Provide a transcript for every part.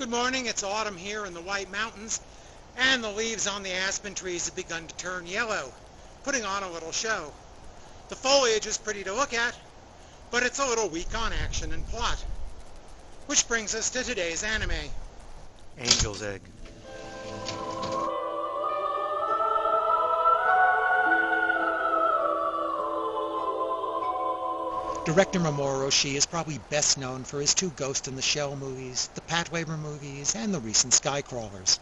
Good morning. It's autumn here in the White Mountains, and the leaves on the aspen trees have begun to turn yellow, putting on a little show. The foliage is pretty to look at, but it's a little weak on action and plot. Which brings us to today's anime. Angel's Egg. Director Mamoru Oshii is probably best known for his two Ghost in the Shell movies, the Pathwaver movies, and the recent Skycrawlers.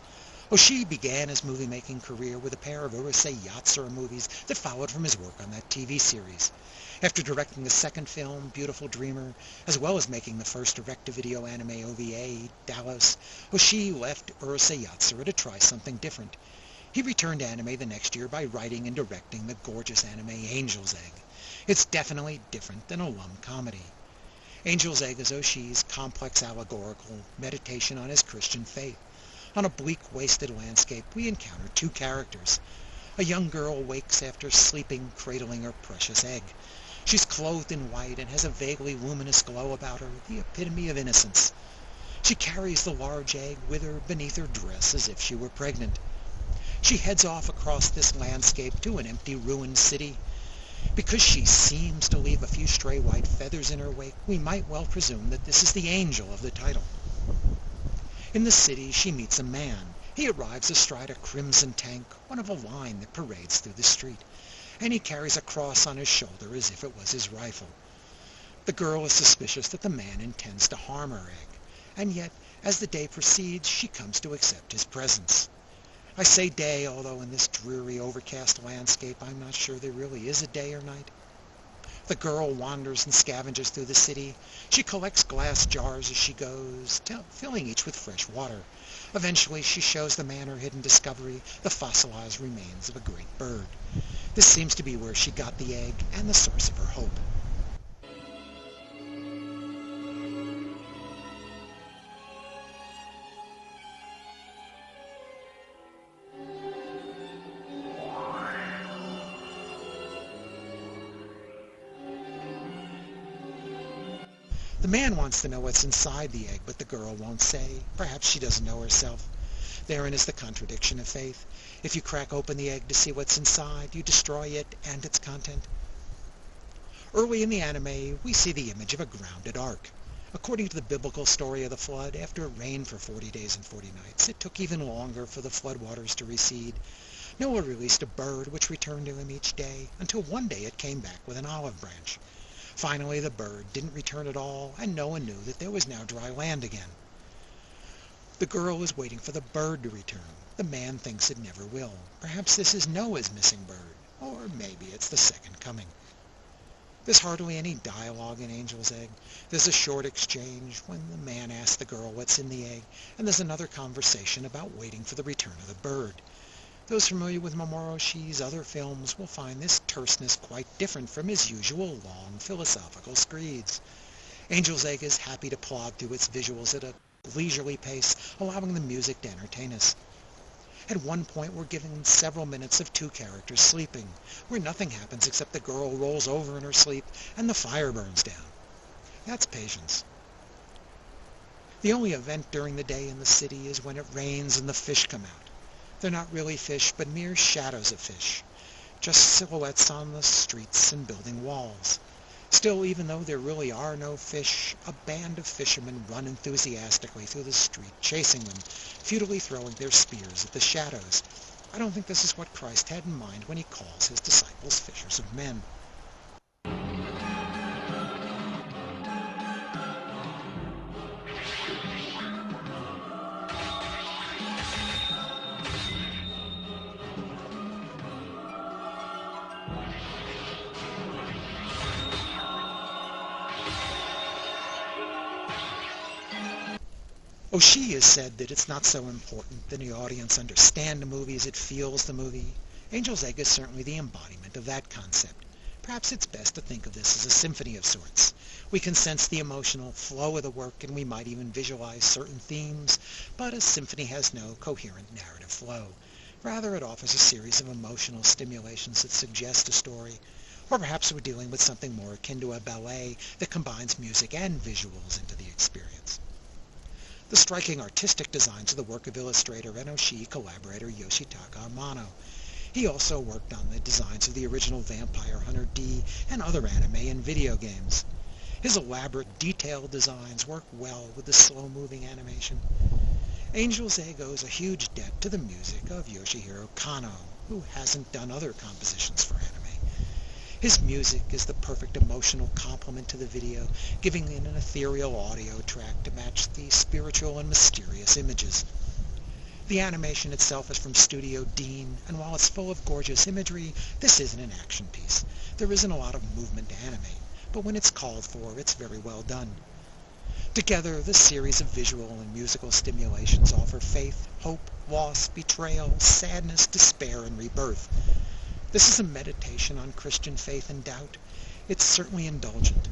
Oshii began his movie-making career with a pair of Urusei Yatsura movies that followed from his work on that TV series. After directing the second film, Beautiful Dreamer, as well as making the first direct-to-video anime OVA, Dallas, Oshii left Urusei Yatsura to try something different. He returned to anime the next year by writing and directing the gorgeous anime Angel's Egg. It's definitely different than a lum comedy. Angel's Egg is Oshii's complex allegorical meditation on his Christian faith. On a bleak, wasted landscape, we encounter two characters. A young girl wakes after sleeping, cradling her precious egg. She's clothed in white and has a vaguely luminous glow about her, the epitome of innocence. She carries the large egg with her beneath her dress as if she were pregnant. She heads off across this landscape to an empty, ruined city. Because she seems to leave a few stray white feathers in her wake, we might well presume that this is the angel of the title. In the city, she meets a man. He arrives astride a crimson tank, one of a line that parades through the street, and he carries a cross on his shoulder as if it was his rifle. The girl is suspicious that the man intends to harm her egg, and yet, as the day proceeds, she comes to accept his presence. I say day, although in this dreary, overcast landscape, I'm not sure there really is a day or night. The girl wanders and scavenges through the city. She collects glass jars as she goes, filling each with fresh water. Eventually, she shows the man her hidden discovery, the fossilized remains of a great bird. This seems to be where she got the egg and the source of her hope. The man wants to know what's inside the egg, but the girl won't say. Perhaps she doesn't know herself. Therein is the contradiction of faith. If you crack open the egg to see what's inside, you destroy it and its content. Early in the anime, we see the image of a grounded ark. According to the biblical story of the flood, after it rained for 40 days and 40 nights, it took even longer for the floodwaters to recede. Noah released a bird which returned to him each day, until one day it came back with an olive branch. Finally, the bird didn't return at all, and Noah knew that there was now dry land again. The girl is waiting for the bird to return. The man thinks it never will. Perhaps this is Noah's missing bird, or maybe it's the second coming. There's hardly any dialogue in Angel's Egg. There's a short exchange when the man asks the girl what's in the egg, and there's another conversation about waiting for the return of the bird. Those familiar with Mamoru Oshii's other films will find this terseness quite different from his usual long philosophical screeds. Angel's Egg is happy to plod through its visuals at a leisurely pace, allowing the music to entertain us. At one point we're given several minutes of two characters sleeping, where nothing happens except the girl rolls over in her sleep and the fire burns down. That's patience. The only event during the day in the city is when it rains and the fish come out. They're not really fish, but mere shadows of fish, just silhouettes on the streets and building walls. Still, even though there really are no fish, a band of fishermen run enthusiastically through the street, chasing them, futilely throwing their spears at the shadows. I don't think this is what Christ had in mind when he calls his disciples fishers of men. Oshii has said that it's not so important that the audience understand the movie as it feels the movie. Angel's Egg is certainly the embodiment of that concept. Perhaps it's best to think of this as a symphony of sorts. We can sense the emotional flow of the work, and we might even visualize certain themes, but a symphony has no coherent narrative flow. Rather, it offers a series of emotional stimulations that suggest a story, or perhaps we're dealing with something more akin to a ballet that combines music and visuals into the experience. The striking artistic designs are the work of illustrator and Oshii collaborator Yoshitaka Amano. He also worked on the designs of the original Vampire Hunter D and other anime and video games. His elaborate, detailed designs work well with the slow-moving animation. Angel's Egg owes a huge debt to the music of Yoshihiro Kano, who hasn't done other compositions for anime. His music is the perfect emotional complement to the video, giving it an ethereal audio track to match the spiritual and mysterious images. The animation itself is from Studio Dean, and while it's full of gorgeous imagery, this isn't an action piece. There isn't a lot of movement to animate, but when it's called for, it's very well done. Together, this series of visual and musical stimulations offer faith, hope, loss, betrayal, sadness, despair, and rebirth. This is a meditation on Christian faith and doubt. It's certainly indulgent.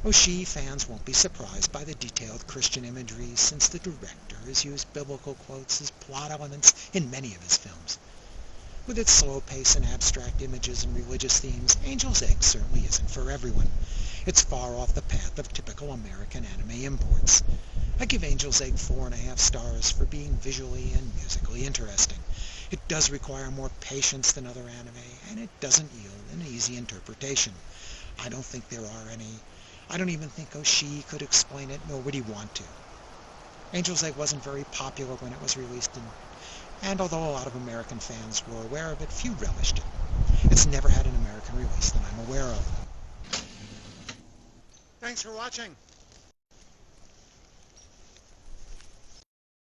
Oshii fans won't be surprised by the detailed Christian imagery, since the director has used biblical quotes as plot elements in many of his films. With its slow pace and abstract images and religious themes, Angel's Egg certainly isn't for everyone. It's far off the path of typical American anime imports. I give Angel's Egg 4.5 stars for being visually and musically interesting. It does require more patience than other anime, and it doesn't yield an easy interpretation. I don't think there are any. I don't even think Oshii could explain it, nor would he want to. Angel's Egg wasn't very popular when it was released, and although a lot of American fans were aware of it, few relished it. It's never had an American release that I'm aware of. Thanks for watching.